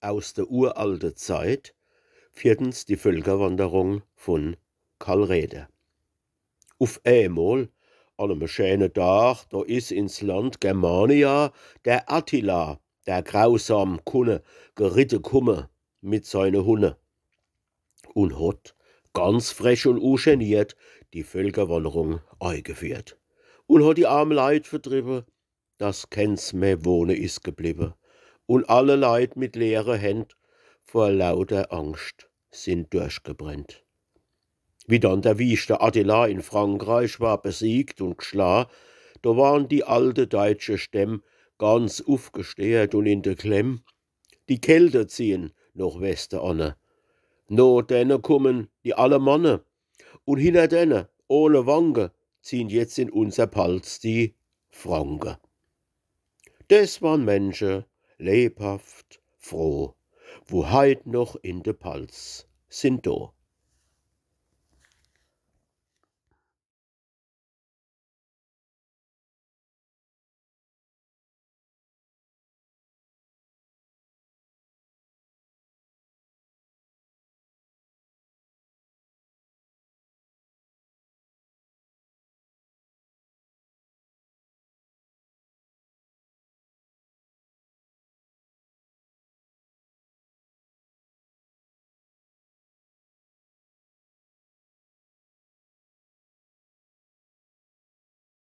aus der uralten Zeit. Viertens die Völkerwanderung von Karl Rede. Auf einmal, an einem schönen Tag, da ist ins Land Germania der Attila, der grausam Kunne, geritten kumme mit seinen Hunde und hat ganz frech und ungeniert die Völkerwanderung eingeführt und hat die armen Leid vertrieben, dass keins mehr wohne ist geblieben und alle Leid mit leeren Händen vor lauter Angst sind durchgebrennt. Wie dann der wüste Attila in Frankreich war besiegt und geschlagen, da waren die alte deutsche Stämme ganz aufgestehrt und in der Klemm. Die Kälte ziehen nach Westen an. No denen kommen die Alemannen und hinter denen, ohne Wange, ziehen jetzt in unser Palz die Franken. Das waren Menschen, lebhaft, froh, wo heut noch in de Palz sind do.